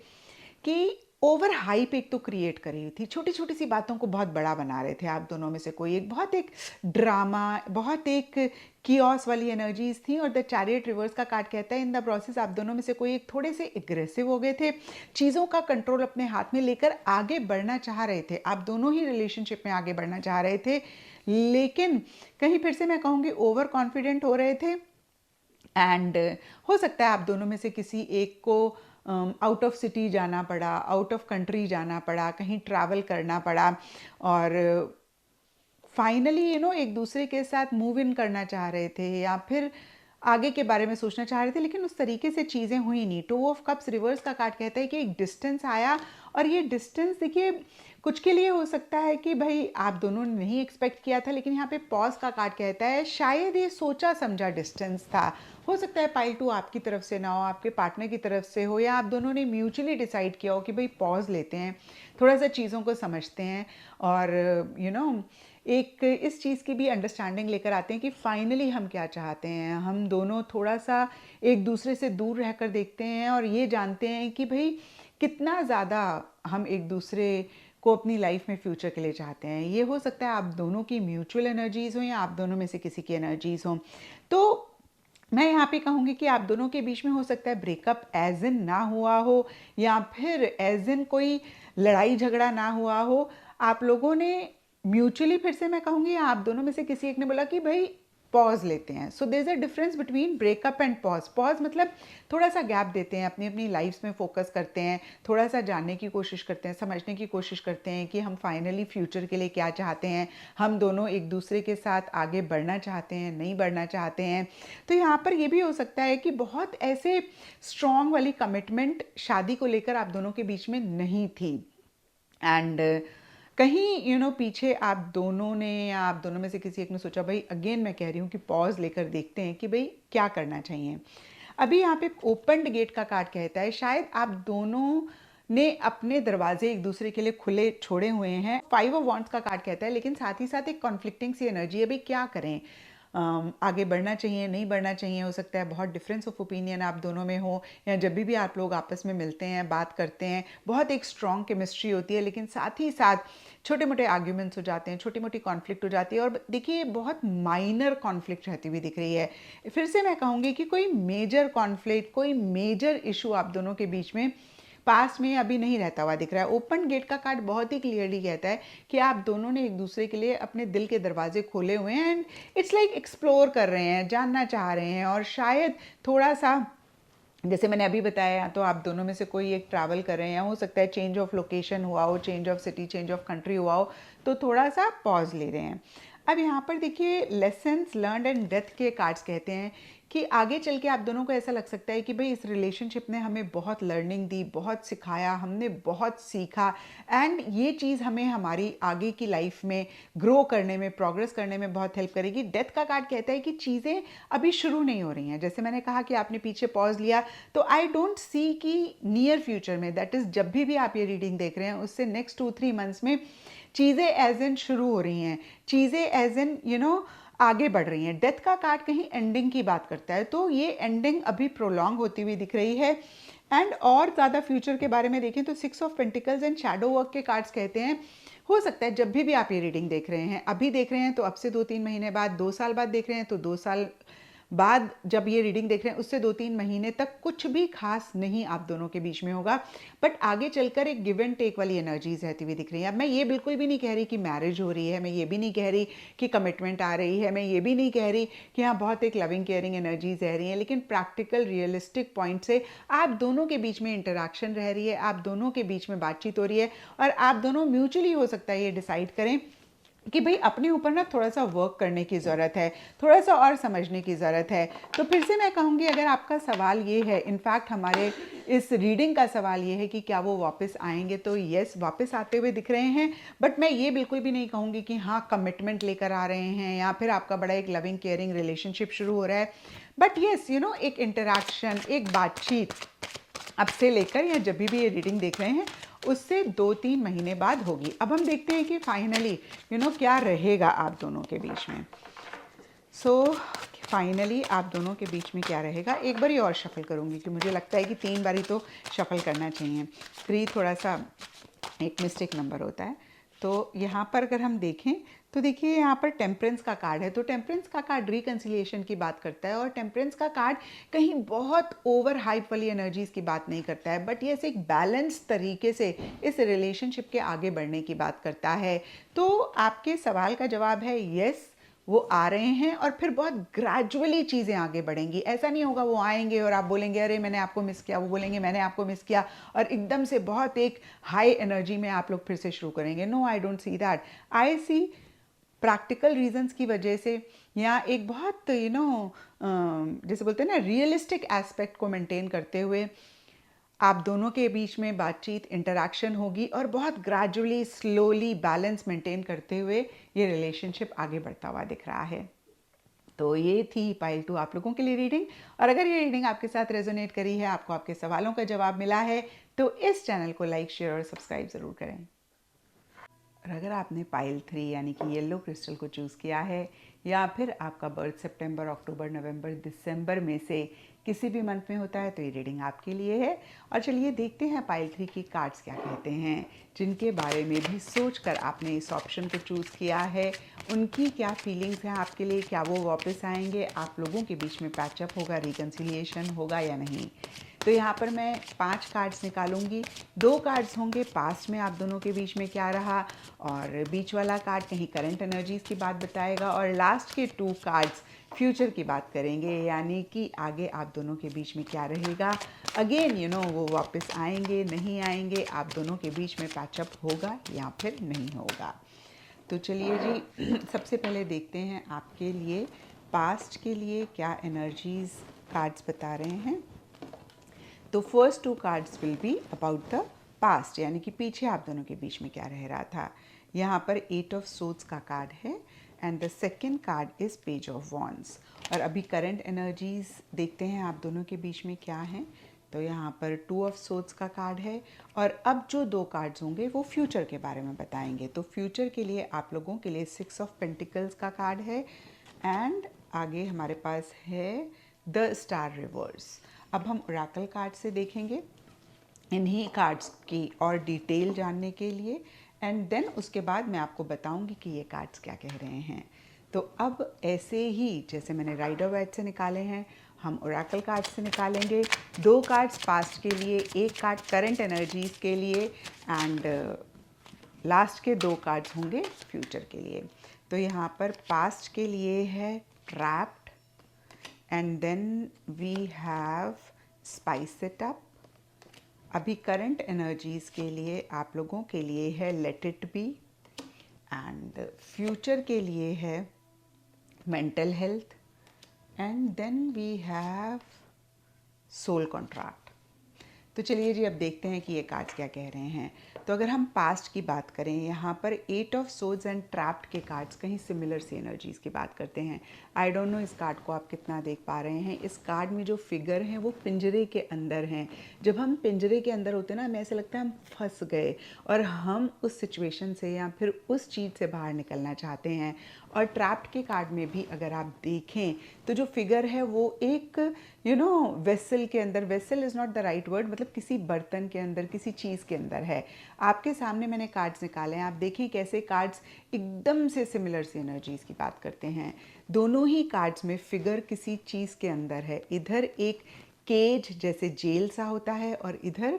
Speaker 1: कि ओवर हाइप एक तो क्रिएट कर रही थी, छोटी छोटी सी बातों को बहुत बड़ा बना रहे थे आप दोनों में से कोई एक, बहुत एक ड्रामा, बहुत एक कियोस वाली एनर्जीज थी। और द चैरियट रिवर्स का कार्ड कहता है इन द प्रोसेस आप दोनों में से कोई एक थोड़े से एग्रेसिव हो गए थे, चीज़ों का कंट्रोल अपने हाथ में लेकर आगे बढ़ना चाह रहे थे। आप दोनों ही रिलेशनशिप में आगे बढ़ना चाह रहे थे, लेकिन कहीं फिर से मैं कहूँगी ओवर कॉन्फिडेंट हो रहे थे। एंड हो सकता है आप दोनों में से किसी एक को आउट ऑफ सिटी जाना पड़ा, आउट ऑफ कंट्री जाना पड़ा, कहीं ट्रैवल करना पड़ा, और फाइनली एक दूसरे के साथ मूव इन करना चाह रहे थे या फिर आगे के बारे में सोचना चाह रहे थे, लेकिन उस तरीके से चीज़ें हुई नहीं। टू ऑफ कप्स रिवर्स का कार्ड कहता है कि एक डिस्टेंस आया, और ये डिस्टेंस देखिए कुछ के लिए हो सकता है कि भाई आप दोनों ने नहीं एक्सपेक्ट किया था, लेकिन यहाँ पे पॉज का कार्ड कहता है शायद ये सोचा समझा डिस्टेंस था। हो सकता है पाइल 2 आपकी तरफ से ना हो, आपके पार्टनर की तरफ से हो, या आप दोनों ने म्यूचुअली डिसाइड किया हो कि भाई पॉज लेते हैं, थोड़ा सा चीज़ों को समझते हैं, और एक इस चीज़ की भी अंडरस्टैंडिंग लेकर आते हैं कि फाइनली हम क्या चाहते हैं। हम दोनों थोड़ा सा एक दूसरे से दूर रहकर देखते हैं और ये जानते हैं कि भाई कितना ज़्यादा हम एक दूसरे को अपनी लाइफ में फ्यूचर के लिए चाहते हैं। ये हो सकता है आप दोनों की म्यूचुअल एनर्जीज़ हों या आप दोनों में से किसी की एनर्जीज़ हों। तो मैं यहाँ पे कहूँगी कि आप दोनों के बीच में हो सकता है ब्रेकअप एज इन ना हुआ हो, या फिर एज इन कोई लड़ाई झगड़ा ना हुआ हो। आप लोगों ने म्यूचुअली, फिर से मैं कहूँगी आप दोनों में से किसी एक ने बोला कि भाई पॉज लेते हैं। So there is a difference between breakup and pause. Pause मतलब थोड़ा सा गैप देते हैं, अपनी अपनी लाइफ में फोकस करते हैं, थोड़ा सा जानने की कोशिश करते हैं, समझने की कोशिश करते हैं कि हम फाइनली फ्यूचर के लिए क्या चाहते हैं, हम दोनों एक दूसरे के साथ आगे बढ़ना चाहते हैं, नहीं बढ़ना चाहते हैं। तो यहाँ पर ये भी हो सकता है कि बहुत ऐसे स्ट्रॉन्ग वाली कमिटमेंट शादी को लेकर आप दोनों के बीच में नहीं थी। एंड कहीं पीछे आप दोनों ने या आप दोनों में से किसी एक ने सोचा भाई, अगेन मैं कह रही हूँ कि पॉज लेकर देखते हैं कि भाई क्या करना चाहिए। अभी यहाँ पे ओपन गेट का कार्ड कहता है शायद आप दोनों ने अपने दरवाजे एक दूसरे के लिए खुले छोड़े हुए हैं। 5 ऑफ वॉन्ड्स का कार्ड कहता है, लेकिन साथ ही साथ एक कॉन्फ्लिक्टिंग सी एनर्जी है, भाई क्या करें, आगे बढ़ना चाहिए, नहीं बढ़ना चाहिए। हो सकता है बहुत डिफरेंस ऑफ ओपिनियन आप दोनों में हो, या जब भी आप लोग आपस में मिलते हैं, बात करते हैं, बहुत एक स्ट्रॉन्ग केमिस्ट्री होती है, लेकिन साथ ही साथ छोटे मोटे आर्ग्यूमेंट्स हो जाते हैं, छोटी मोटी कॉन्फ्लिक्ट हो जाती है। और देखिए बहुत माइनर कॉन्फ्लिक्ट रहती हुई दिख रही है। फिर से मैं कहूँगी कि कोई मेजर कॉन्फ्लिक्ट, कोई मेजर इशू आप दोनों के बीच में पास में अभी नहीं रहता हुआ दिख रहा है। ओपन गेट का कार्ड बहुत ही क्लियरली कहता है कि आप दोनों ने एक दूसरे के लिए अपने दिल के दरवाजे खोले हुए हैं, एंड इट्स लाइक एक्सप्लोर कर रहे हैं, जानना चाह रहे हैं, और शायद थोड़ा सा जैसे मैंने अभी बताया, तो आप दोनों में से कोई एक ट्रैवल कर रहे हैं, हो सकता है चेंज ऑफ लोकेशन हुआ हो, change of city, change of country हुआ हो, तो थोड़ा सा पॉज ले रहे हैं। अब यहाँ पर देखिए लेसन्स लर्नड एंड डेथ के कार्ड्स कहते हैं कि आगे चल के आप दोनों को ऐसा लग सकता है कि भाई इस रिलेशनशिप ने हमें बहुत लर्निंग दी, बहुत सिखाया, हमने बहुत सीखा, एंड ये चीज़ हमें हमारी आगे की लाइफ में ग्रो करने में, प्रोग्रेस करने में बहुत हेल्प करेगी। डेथ का कार्ड कहता है कि चीज़ें अभी शुरू नहीं हो रही हैं। जैसे मैंने कहा कि आपने पीछे पॉज लिया, तो आई डोंट सी कि नियर फ्यूचर में, दैट इज़ जब भी आप ये रीडिंग देख रहे हैं उससे नेक्स्ट 2-3 मंथ्स में चीज़ें एज इन शुरू हो रही हैं, चीज़ें एज इन आगे बढ़ रही हैं। डेथ का कार्ड कहीं एंडिंग की बात करता है, तो ये एंडिंग अभी प्रोलॉन्ग होती हुई दिख रही है। एंड और ज़्यादा फ्यूचर के बारे में देखें तो 6 of pentacles and shadow work के कार्ड्स कहते हैं हो सकता है जब भी आप ये रीडिंग देख रहे हैं, अभी देख रहे हैं तो अब से 2-3 महीने बाद, 2 साल बाद देख रहे हैं तो 2 साल बाद जब ये रीडिंग देख रहे हैं उससे 2-3 महीने तक कुछ भी खास नहीं आप दोनों के बीच में होगा, बट आगे चलकर एक गिव एंड टेक वाली एनर्जीज रहती हुई दिख रही है। अब मैं ये बिल्कुल भी नहीं कह रही कि मैरिज हो रही है, मैं ये भी नहीं कह रही कि कमिटमेंट आ रही है, मैं ये भी नहीं कह रही कि हाँ बहुत एक लविंग केयरिंग एनर्जीज रह रही हैं, लेकिन प्रैक्टिकल रियलिस्टिक पॉइंट से आप दोनों के बीच में इंटरेक्शन रह रही है, आप दोनों के बीच में बातचीत हो रही है और आप दोनों म्यूचुअली हो सकता है ये डिसाइड करें कि भाई अपने ऊपर ना थोड़ा सा वर्क करने की ज़रूरत है, थोड़ा सा और समझने की ज़रूरत है। तो फिर से मैं कहूँगी अगर आपका सवाल ये है, इनफैक्ट हमारे इस रीडिंग का सवाल ये है कि क्या वो वापस आएंगे, तो यस वापस आते हुए दिख रहे हैं, बट मैं ये बिल्कुल भी नहीं कहूँगी कि हाँ कमिटमेंट लेकर आ रहे हैं या फिर आपका बड़ा एक लविंग केयरिंग रिलेशनशिप शुरू हो रहा है। बट येस यू नो एक इंटरेक्शन, एक बातचीत अब से लेकर या जब भी ये रीडिंग देख रहे हैं उससे 2-3 महीने बाद होगी। अब हम देखते हैं कि फाइनली क्या रहेगा आप दोनों के बीच में। सो फाइनली आप दोनों के बीच में क्या रहेगा, एक बारी और शफल करूँगी कि मुझे लगता है कि 3 बारी तो शफल करना चाहिए। 3 थोड़ा सा एक मिस्टेक नंबर होता है। तो यहाँ पर अगर हम देखें तो देखिए यहाँ पर टेम्परेंस का कार्ड है, तो टेम्परेंस का कार्ड रिकन्सिलिएशन की बात करता है और टेम्परेंस का कार्ड कहीं बहुत ओवर हाइप वाली एनर्जीज की बात नहीं करता है, बट ये एक बैलेंस तरीके से इस रिलेशनशिप के आगे बढ़ने की बात करता है। तो आपके सवाल का जवाब है यस, वो आ रहे हैं और फिर बहुत ग्रेजुअली चीज़ें आगे बढ़ेंगी। ऐसा नहीं होगा वो आएंगे और आप बोलेंगे अरे मैंने आपको मिस किया, वो बोलेंगे मैंने आपको मिस किया और एकदम से बहुत एक हाई एनर्जी में आप लोग फिर से शुरू करेंगे। No, I don't see that. I see practical reasons की वजह से या एक बहुत जैसे बोलते हैं ना रियलिस्टिक एस्पेक्ट को मेंटेन करते हुए आप दोनों के बीच में बातचीत, इंटरेक्शन होगी और बहुत ग्रेजुअली स्लोली बैलेंस मेंटेन करते हुए ये रिलेशनशिप आगे बढ़ता हुआ दिख रहा है। तो ये थी पाइल 2 आप लोगों के लिए रीडिंग, और अगर ये रीडिंग आपके साथ रेजोनेट करी है, आपको आपके सवालों का जवाब मिला है, तो इस चैनल को लाइक, शेयर और सब्सक्राइब ज़रूर करें। और अगर आपने पाइल 3 यानी कि येलो क्रिस्टल को चूज़ किया है या फिर आपका बर्थ सितंबर, अक्टूबर, नवंबर, दिसंबर में से किसी भी मंथ में होता है, तो ये रीडिंग आपके लिए है। और चलिए देखते हैं पाइल 3 की कार्ड्स क्या कहते हैं, जिनके बारे में भी सोचकर आपने इस ऑप्शन को चूज़ किया है। उनकी क्या फीलिंग्स हैं आपके लिए, क्या वो वापस आएंगे, आप लोगों के बीच में पैचअप होगा, रिकन्सिलिएशन होगा या नहीं। तो यहाँ पर मैं 5 कार्ड्स निकालूंगी। 2 कार्ड्स होंगे पास्ट में आप दोनों के बीच में क्या रहा, और बीच वाला कार्ड कहीं करंट एनर्जीज की बात बताएगा, और लास्ट के 2 कार्ड्स फ्यूचर की बात करेंगे, यानी कि आगे आप दोनों के बीच में क्या रहेगा। अगेन वो वापस आएंगे, नहीं आएंगे, आप दोनों के बीच में पैचअप होगा या फिर नहीं होगा। तो चलिए जी सबसे पहले देखते हैं आपके लिए पास्ट के लिए क्या एनर्जीज कार्ड्स बता रहे हैं। तो first 2 cards will be about the past, यानी कि पीछे आप दोनों के बीच में क्या रह रहा था। यहाँ पर 8 ऑफ सोर्ड्स का कार्ड है and the second card is page of wands. और अभी करंट एनर्जीज देखते हैं आप दोनों के बीच में क्या हैं। तो यहाँ पर 2 ऑफ सोर्ड्स का कार्ड है और अब जो 2 कार्ड्स होंगे वो फ्यूचर के बारे में बताएंगे। तो फ्यूचर के लिए आप लोगों के लिए 6 ऑफ पेंटिकल्स का कार्ड है एंड आगे हमारे पास है द स्टार रिवर्स। अब हम ओरेकल कार्ड से देखेंगे इन्हीं कार्ड्स की और डिटेल जानने के लिए, एंड देन उसके बाद मैं आपको बताऊंगी कि ये कार्ड्स क्या कह रहे हैं। तो अब ऐसे ही जैसे मैंने राइडर वाइट से निकाले हैं, हम ओरेकल कार्ड से निकालेंगे 2 कार्ड्स पास्ट के लिए, 1 कार्ड करंट एनर्जीज के लिए, एंड लास्ट के 2 कार्ड्स होंगे फ्यूचर के लिए। तो यहाँ पर पास्ट के लिए है trapped, and then we have spice it up. अभी करंट एनर्जीज के लिए आप लोगों के लिए है let it be, and future के लिए है mental health, and then we have soul contract. तो चलिए जी अब देखते हैं कि ये कार्ड्स क्या कह रहे हैं। तो अगर हम पास्ट की बात करें, यहाँ पर 8 ऑफ सोर्ड्स एंड ट्रैप्ड के कार्ड्स कहीं सिमिलर सी एनर्जीज की बात करते हैं। आई डोंट नो इस कार्ड को आप कितना देख पा रहे हैं। इस कार्ड में जो फिगर हैं वो पिंजरे के अंदर हैं। जब हम पिंजरे के अंदर होते हैं ना, हमें ऐसा लगता है हम फंस गए और हम उस सिचुएशन से या फिर उस चीज़ से बाहर निकलना चाहते हैं, और ट्रैप्ड के कार्ड में भी अगर आप देखें तो जो फिगर है वो एक वेसल के अंदर, vessel is not the right word, मतलब किसी बर्तन के अंदर, किसी चीज़ के अंदर है। आपके सामने मैंने कार्ड्स निकाले हैं, आप देखें कैसे कार्ड्स एकदम से सिमिलर सी एनर्जीज़ की बात करते हैं। दोनों ही कार्ड्स में फिगर किसी चीज़ के अंदर है। इधर एक केज जैसे जेल सा होता है और इधर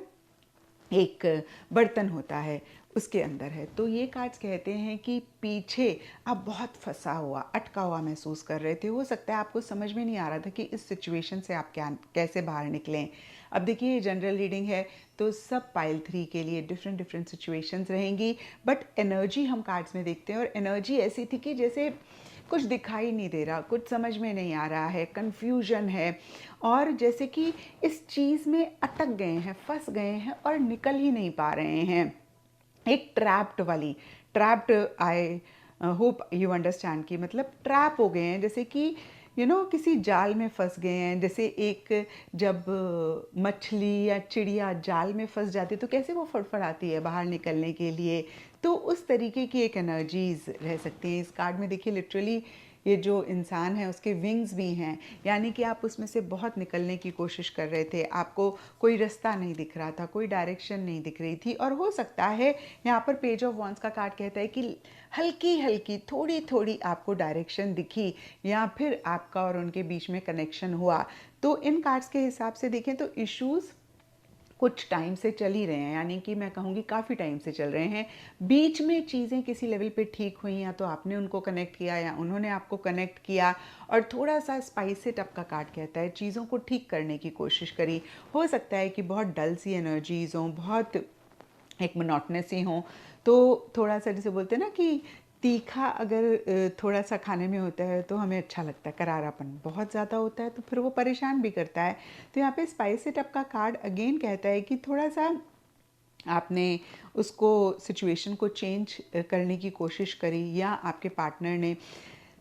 Speaker 1: एक बर्तन होता है, उसके अंदर है। तो ये कार्ड्स कहते हैं कि पीछे आप बहुत फंसा हुआ, अटका हुआ महसूस कर रहे थे। हो सकता है आपको समझ में नहीं आ रहा था कि इस सिचुएशन से आप कैसे बाहर निकलें। अब देखिए, ये जनरल रीडिंग है तो सब पाइल 3 के लिए डिफरेंट डिफरेंट सिचुएशंस रहेंगी, बट एनर्जी हम कार्ड्स में देखते हैं और एनर्जी ऐसी थी कि जैसे कुछ दिखाई नहीं दे रहा, कुछ समझ में नहीं आ रहा है, कन्फ्यूजन है, और जैसे कि इस चीज़ में अटक गए हैं, फंस गए हैं और निकल ही नहीं पा रहे हैं। एक ट्रैप्ड वाली, trapped, I hope you understand, कि मतलब ट्रैप हो गए हैं, जैसे कि किसी जाल में फंस गए हैं। जैसे एक जब मछली या चिड़िया जाल में फंस जाती है तो कैसे वो फड़फड़ाती है बाहर निकलने के लिए, तो उस तरीके की एक एनर्जीज रह सकती हैं इस कार्ड में। देखिए, लिटरली ये जो इंसान है उसके विंग्स भी हैं, यानी कि आप उसमें से बहुत निकलने की कोशिश कर रहे थे, आपको कोई रास्ता नहीं दिख रहा था, कोई डायरेक्शन नहीं दिख रही थी। और हो सकता है यहाँ पर पेज ऑफ वॉन्ड्स का कार्ड कहता है कि हल्की हल्की, थोड़ी थोड़ी आपको डायरेक्शन दिखी या फिर आपका और उनके बीच में कनेक्शन हुआ। तो इन कार्ड्स के हिसाब से देखें तो इश्यूज़ कुछ टाइम से चल ही रहे हैं, यानी कि मैं कहूँगी काफ़ी टाइम से चल रहे हैं। बीच में चीज़ें किसी लेवल पे ठीक हुई, या तो आपने उनको कनेक्ट किया या उन्होंने आपको कनेक्ट किया, और थोड़ा सा स्पाइस इट अप का कार्ड कहता है चीज़ों को ठीक करने की कोशिश करी। हो सकता है कि बहुत डल सी एनर्जीज़ हों, बहुत एक मोनोटोनस ही हों, तो थोड़ा सा जैसे बोलते हैं ना कि तीखा अगर थोड़ा सा खाने में होता है तो हमें अच्छा लगता है, करारापन बहुत ज़्यादा होता है तो फिर वो परेशान भी करता है। तो यहाँ पे स्पाइस इट अप का कार्ड अगेन कहता है कि थोड़ा सा आपने उसको, सिचुएशन को चेंज करने की कोशिश करी, या आपके पार्टनर ने।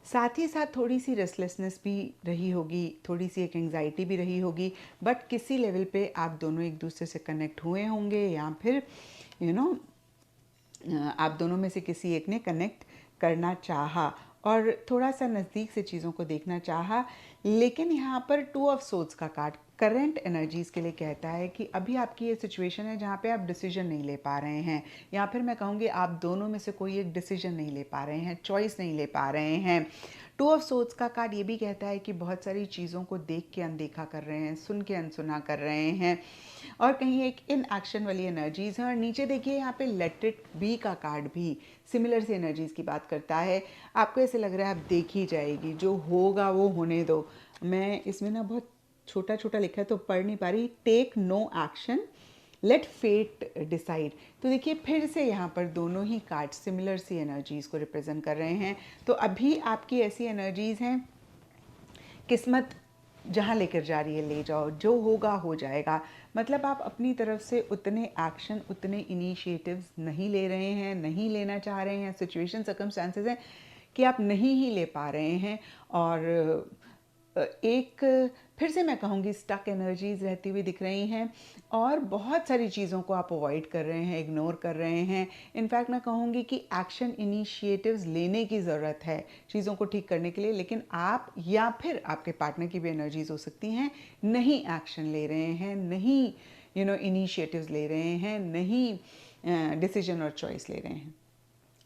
Speaker 1: साथ ही साथ थोड़ी सी रेस्टलेसनेस भी रही होगी, थोड़ी सी एक एंग्जाइटी भी रही होगी, बट किसी लेवल पे आप दोनों एक दूसरे से कनेक्ट हुए होंगे, या फिर आप दोनों में से किसी एक ने कनेक्ट करना चाहा और थोड़ा सा नज़दीक से चीज़ों को देखना चाहा। लेकिन यहाँ पर टू ऑफ सोर्ड्स का कार्ड करंट एनर्जीज़ के लिए कहता है कि अभी आपकी ये सिचुएशन है जहाँ पे आप डिसीजन नहीं ले पा रहे हैं, या फिर मैं कहूँगी आप दोनों में से कोई एक डिसीजन नहीं ले पा रहे हैं, चॉइस नहीं ले पा रहे हैं। टू ऑफ सोर्ड्स का कार्ड ये भी कहता है कि बहुत सारी चीज़ों को देख के अनदेखा कर रहे हैं, सुन के अनसुना कर रहे हैं, और कहीं एक इन एक्शन वाली एनर्जीज है। और नीचे देखिए यहाँ पे लेट इट बी का कार्ड भी सिमिलर से एनर्जीज की बात करता है। आपको ऐसे लग रहा है आप देखी जाएगी, जो होगा वो होने दो। मैं इसमें ना बहुत छोटा छोटा लिखा है तो पढ़ नहीं पा रही। Take no action, let fate decide. तो देखिए फिर से यहाँ पर दोनों ही कार्ड सिमिलर सी एनर्जीज को रिप्रेजेंट कर रहे हैं। तो अभी आपकी ऐसी एनर्जीज हैं, किस्मत जहाँ लेकर जा रही है ले जाओ, जो होगा हो जाएगा। मतलब आप अपनी तरफ से उतने एक्शन, उतने इनिशिएटिव्स नहीं ले रहे हैं, नहीं लेना चाह रहे हैं। सिचुएशन, सर्कमस्टांसेस हैं कि आप नहीं ही ले पा रहे हैं, और एक फिर से मैं कहूँगी स्टक एनर्जीज रहती हुई दिख रही हैं, और बहुत सारी चीज़ों को आप अवॉइड कर रहे हैं, इग्नोर कर रहे हैं। इनफैक्ट मैं कहूँगी कि एक्शन, इनिशिएटिव्स लेने की ज़रूरत है चीज़ों को ठीक करने के लिए, लेकिन आप या फिर आपके पार्टनर की भी एनर्जीज हो सकती हैं, नहीं एक्शन ले रहे हैं, नहीं इनिशिएटिव्स ले रहे हैं, नहीं डिसीजन और चॉइस ले रहे हैं।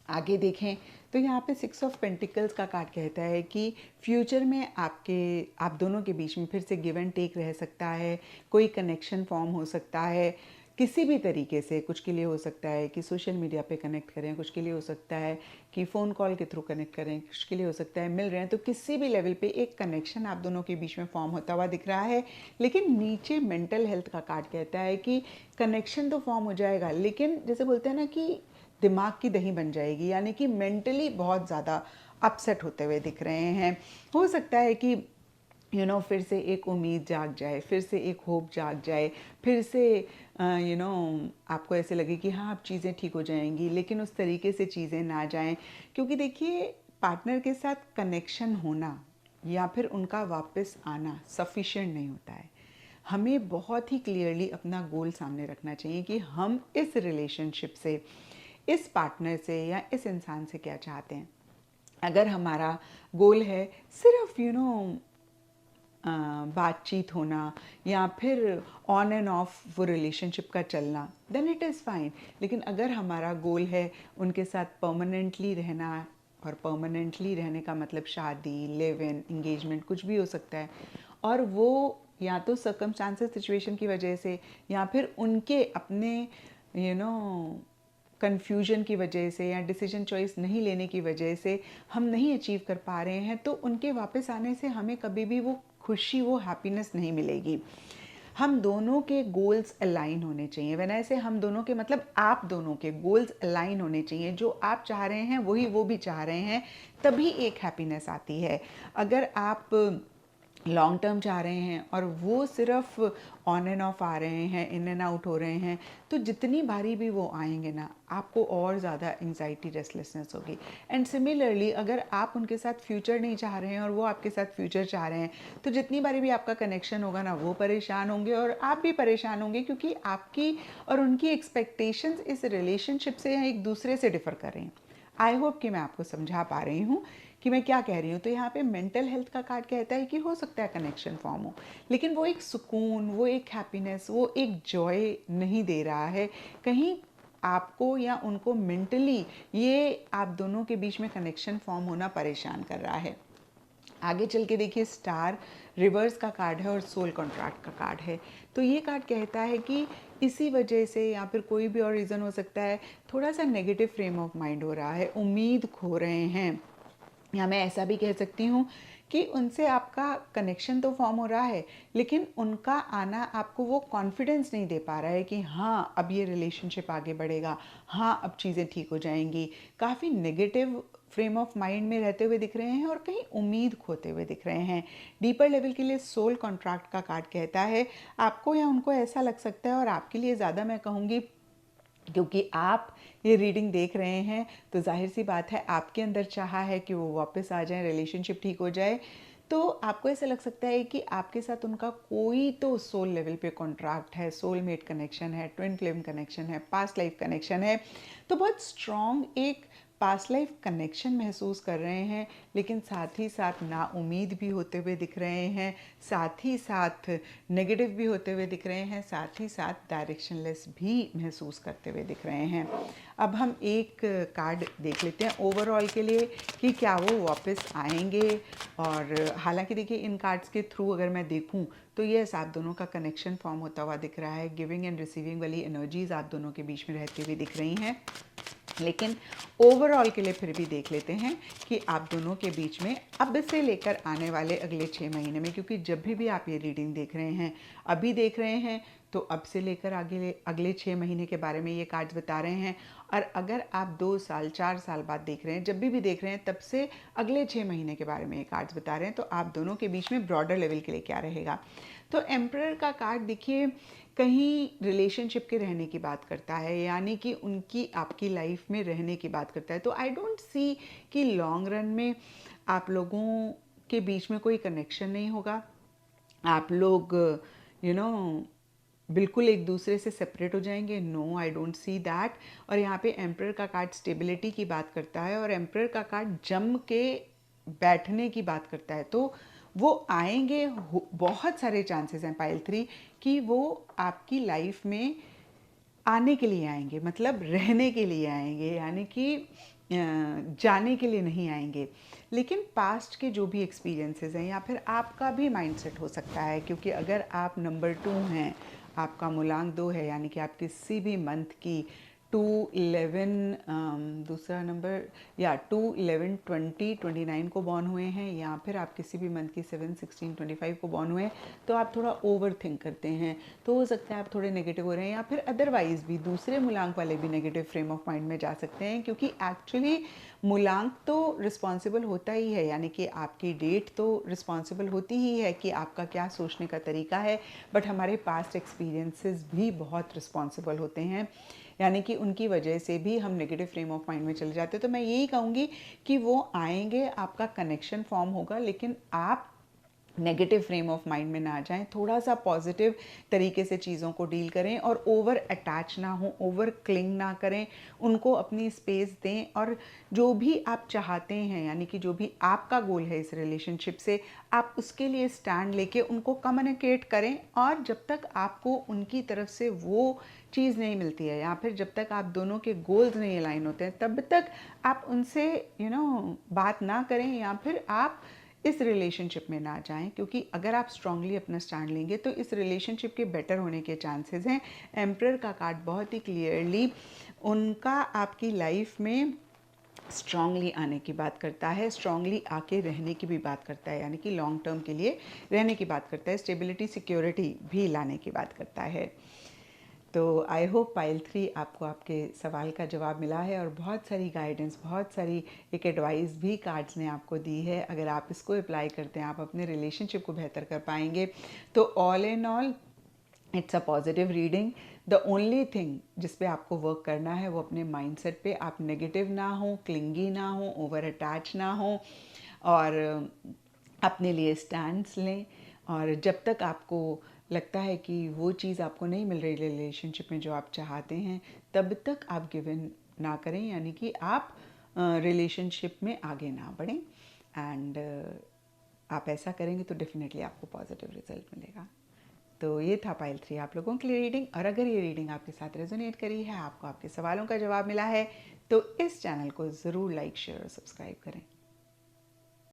Speaker 1: आगे देखें तो यहाँ पे 6 ऑफ पेंटिकल्स का कार्ड कहता है कि फ्यूचर में आप दोनों के बीच में फिर से गिव एंड टेक रह सकता है, कोई कनेक्शन फॉर्म हो सकता है किसी भी तरीके से। कुछ के लिए हो सकता है कि सोशल मीडिया पे कनेक्ट करें, कुछ के लिए हो सकता है कि फ़ोन कॉल के थ्रू कनेक्ट करें, कुछ के लिए हो सकता है मिल रहे हैं। तो किसी भी लेवल पे एक कनेक्शन आप दोनों के बीच में फॉर्म होता हुआ दिख रहा है। लेकिन नीचे मेंटल हेल्थ का कार्ड कहता है कि कनेक्शन तो फॉर्म हो जाएगा, लेकिन जैसे बोलते हैं ना कि दिमाग की दही बन जाएगी, यानी कि मेंटली बहुत ज़्यादा अपसेट होते हुए दिख रहे हैं। हो सकता है कि फिर से एक उम्मीद जाग जाए, फिर से एक होप जाग जाए, फिर से आपको ऐसे लगे कि हाँ अब चीज़ें ठीक हो जाएंगी, लेकिन उस तरीके से चीज़ें ना जाएं। क्योंकि देखिए, पार्टनर के साथ कनेक्शन होना या फिर उनका वापस आना सफिशिएंट नहीं होता है। हमें बहुत ही क्लियरली अपना गोल सामने रखना चाहिए कि हम इस रिलेशनशिप से, इस पार्टनर से या इस इंसान से क्या चाहते हैं। अगर हमारा गोल है सिर्फ बातचीत होना या फिर ऑन एंड ऑफ वो रिलेशनशिप का चलना, देन इट इज़ फाइन। लेकिन अगर हमारा गोल है उनके साथ परमानेंटली रहना, और परमानेंटली रहने का मतलब शादी, लिव इन, इंगेजमेंट कुछ भी हो सकता है, और वो या तो सर्कमस्टांसेस सिचुएशन की वजह से या फिर उनके अपने कन्फ्यूजन की वजह से या डिसीजन चॉइस नहीं लेने की वजह से हम नहीं अचीव कर पा रहे हैं, तो उनके वापस आने से हमें कभी भी वो खुशी, वो हैप्पीनेस नहीं मिलेगी। हम दोनों के गोल्स अलाइन होने चाहिए। व्हेन आई से हम दोनों के मतलब आप दोनों के गोल्स अलाइन होने चाहिए। जो आप चाह रहे हैं वही वो भी चाह रहे हैं, तभी एक हैप्पीनेस आती है। अगर आप लॉन्ग टर्म चाह रहे हैं और वो सिर्फ ऑन एंड ऑफ आ रहे हैं, इन एंड आउट हो रहे हैं, तो जितनी बारी भी वो आएंगे ना, आपको और ज़्यादा एंजाइटी, रेस्टलेसनेस होगी। एंड सिमिलरली अगर आप उनके साथ फ्यूचर नहीं चाह रहे हैं और वो आपके साथ फ्यूचर चाह रहे हैं, तो जितनी बारी भी आपका कनेक्शन होगा ना, वो परेशान होंगे और आप भी परेशान होंगे, क्योंकि आपकी और उनकी एक्सपेक्टेशंस इस रिलेशनशिप से एक दूसरे से डिफ़र कर रही हैं। आई होप कि मैं आपको समझा पा रही हूँ कि मैं क्या कह रही हूँ। तो यहाँ पे मेंटल हेल्थ का कार्ड कहता है कि हो सकता है कनेक्शन फॉर्म हो, लेकिन वो एक सुकून, वो एक हैप्पीनेस, वो एक जॉय नहीं दे रहा है। कहीं आपको या उनको मेंटली ये आप दोनों के बीच में कनेक्शन फॉर्म होना परेशान कर रहा है। आगे चल के देखिए, स्टार रिवर्स का कार्ड है और सोल कॉन्ट्रैक्ट का कार्ड है। तो ये कार्ड कहता है कि इसी वजह से या फिर कोई भी और रीज़न हो सकता है, थोड़ा सा नेगेटिव फ्रेम ऑफ माइंड हो रहा है, उम्मीद खो रहे हैं, या मैं ऐसा भी कह सकती हूँ कि उनसे आपका कनेक्शन तो फॉर्म हो रहा है, लेकिन उनका आना आपको वो कॉन्फिडेंस नहीं दे पा रहा है कि हाँ अब ये रिलेशनशिप आगे बढ़ेगा, हाँ अब चीज़ें ठीक हो जाएंगी। काफ़ी नेगेटिव फ्रेम ऑफ माइंड में रहते हुए दिख रहे हैं और कहीं उम्मीद खोते हुए दिख रहे हैं। डीपर लेवल के लिए सोल कॉन्ट्रैक्ट का कार्ड कहता है आपको या उनको ऐसा लग सकता है, और आपके लिए ज़्यादा मैं कहूँगी क्योंकि आप ये रीडिंग देख रहे हैं, तो जाहिर सी बात है आपके अंदर चाहा है कि वो वापस आ जाए, रिलेशनशिप ठीक हो जाए। तो आपको ऐसा लग सकता है कि आपके साथ उनका कोई तो सोल लेवल पे कॉन्ट्रैक्ट है, सोलमेट कनेक्शन है, ट्विन फ्लेम कनेक्शन है, पास्ट लाइफ कनेक्शन है। तो बहुत स्ट्रॉन्ग एक पास्ट लाइफ कनेक्शन महसूस कर रहे हैं, लेकिन साथ ही साथ नाउम्मीद भी होते हुए दिख रहे हैं, साथ ही साथ नेगेटिव भी होते हुए दिख रहे हैं, साथ ही साथ डायरेक्शनलेस भी महसूस करते हुए दिख रहे हैं। अब हम एक कार्ड देख लेते हैं ओवरऑल के लिए कि क्या वो वापस आएंगे। और हालांकि देखिए, इन कार्ड्स के थ्रू अगर मैं देखूं तो ये आप दोनों का कनेक्शन फॉर्म होता हुआ दिख रहा है। गिविंग एंड रिसीविंग वाली एनर्जीज आप दोनों के बीच में रहती हुई दिख रही हैं। लेकिन ओवरऑल के लिए फिर भी देख लेते हैं कि आप दोनों के बीच में अब से लेकर आने वाले अगले 6 महीने में, क्योंकि जब भी आप ये रीडिंग देख रहे हैं, अभी देख रहे हैं, तो अब से लेकर आगे अगले 6 महीने के बारे में ये कार्ड्स बता रहे हैं। और अगर आप 2 साल 4 साल बाद देख रहे हैं, जब भी देख रहे हैं, तब से अगले 6 महीने के बारे में ये कार्ड्स बता रहे हैं। तो आप दोनों के बीच में ब्रॉडर लेवल के लिए क्या रहेगा। तो एम्परर का कार्ड देखिए, कहीं रिलेशनशिप के रहने की बात करता है, यानी कि उनकी आपकी लाइफ में रहने की बात करता है। तो आई डोंट सी कि लॉन्ग रन में आप लोगों के बीच में कोई कनेक्शन नहीं होगा। आप लोग यू नो बिल्कुल एक दूसरे से सेपरेट हो जाएंगे। No, I don't see that. और यहाँ पे एम्परर का कार्ड स्टेबिलिटी की बात करता है और एम्परर का कार्ड जम के बैठने की बात करता है। तो वो आएंगे, बहुत सारे चांसेस हैं पाइल 3 कि वो आपकी लाइफ में आने के लिए आएंगे, मतलब रहने के लिए आएंगे, यानी कि जाने के लिए नहीं आएंगे। लेकिन पास्ट के जो भी एक्सपीरियंसेस हैं, या फिर आपका भी माइंडसेट हो सकता है, क्योंकि अगर आप नंबर 2 हैं, आपका मूलांक 2 है, यानी कि आप किसी भी मंथ की 2, 11 दूसरा नंबर या 2, 11, 20, 29 को बॉर्न हुए हैं, या फिर आप किसी भी मंथ की 7, 16, 25 को बॉर्न हुए हैं, तो आप थोड़ा ओवर थिंक करते हैं। तो हो सकता है आप थोड़े नेगेटिव हो रहे हैं, या फिर अदरवाइज भी दूसरे मूलांक वाले भी नेगेटिव फ्रेम ऑफ माइंड में जा सकते हैं, क्योंकि एक्चुअली मूलांक तो रिस्पॉन्सिबल होता ही है, यानी कि आपकी डेट तो रिस्पॉन्सिबल होती ही है कि आपका क्या सोचने का तरीका है। बट हमारे पास्ट एक्सपीरियंसेस भी बहुत रिस्पॉन्सिबल होते हैं, यानी कि उनकी वजह से भी हम नेगेटिव फ्रेम ऑफ माइंड में चले जाते हैं। तो मैं यही कहूँगी कि वो आएंगे, आपका कनेक्शन फॉर्म होगा, लेकिन आप नेगेटिव फ्रेम ऑफ माइंड में ना जाएं, थोड़ा सा पॉजिटिव तरीके से चीज़ों को डील करें और ओवर अटैच ना हो, ओवर क्लिंग ना करें, उनको अपनी स्पेस दें। और जो भी आप चाहते हैं, यानी कि जो भी आपका गोल है इस रिलेशनशिप से, आप उसके लिए स्टैंड लेके उनको कम्युनिकेट करें। और जब तक आपको उनकी तरफ से वो चीज़ नहीं मिलती है, या फिर जब तक आप दोनों के गोल्स नहीं अलाइन होते हैं, तब तक आप उनसे बात ना करें, या फिर आप इस रिलेशनशिप में ना जाएं। क्योंकि अगर आप स्ट्रांगली अपना स्टैंड लेंगे तो इस रिलेशनशिप के बेटर होने के चांसेस हैं। एम्परर का कार्ड बहुत ही क्लियरली उनका आपकी लाइफ में स्ट्रांगली आने की बात करता है, स्ट्रांगली आके रहने की भी बात करता है, यानी कि लॉन्ग टर्म के लिए रहने की बात करता है, स्टेबिलिटी सिक्योरिटी भी लाने की बात करता है। तो आई होप पाइल 3 आपको आपके सवाल का जवाब मिला है, और बहुत सारी गाइडेंस, बहुत सारी एक एडवाइस भी कार्ड्स ने आपको दी है। अगर आप इसको अप्लाई करते हैं, आप अपने रिलेशनशिप को बेहतर कर पाएंगे। तो all in all it's a positive reading. The only thing जिस पे आपको वर्क करना है वो अपने माइंडसेट पे। आप नेगेटिव ना हो, क्लिंगी ना हो, ओवर अटैच ना हो, और अपने लिए स्टैंड्स लें। और जब तक आपको लगता है कि वो चीज़ आपको नहीं मिल रही रिलेशनशिप में जो आप चाहते हैं, तब तक आप गिव इन ना करें, यानी कि आप रिलेशनशिप में आगे ना बढ़ें। एंड आप ऐसा करेंगे तो डेफिनेटली आपको पॉजिटिव रिजल्ट मिलेगा। तो ये था पाइल 3 आप लोगों के लिए रीडिंग। और अगर ये रीडिंग आपके साथ रेजोनेट करी है, आपको आपके सवालों का जवाब मिला है, तो इस चैनल को ज़रूर लाइक, शेयर और सब्सक्राइब करें।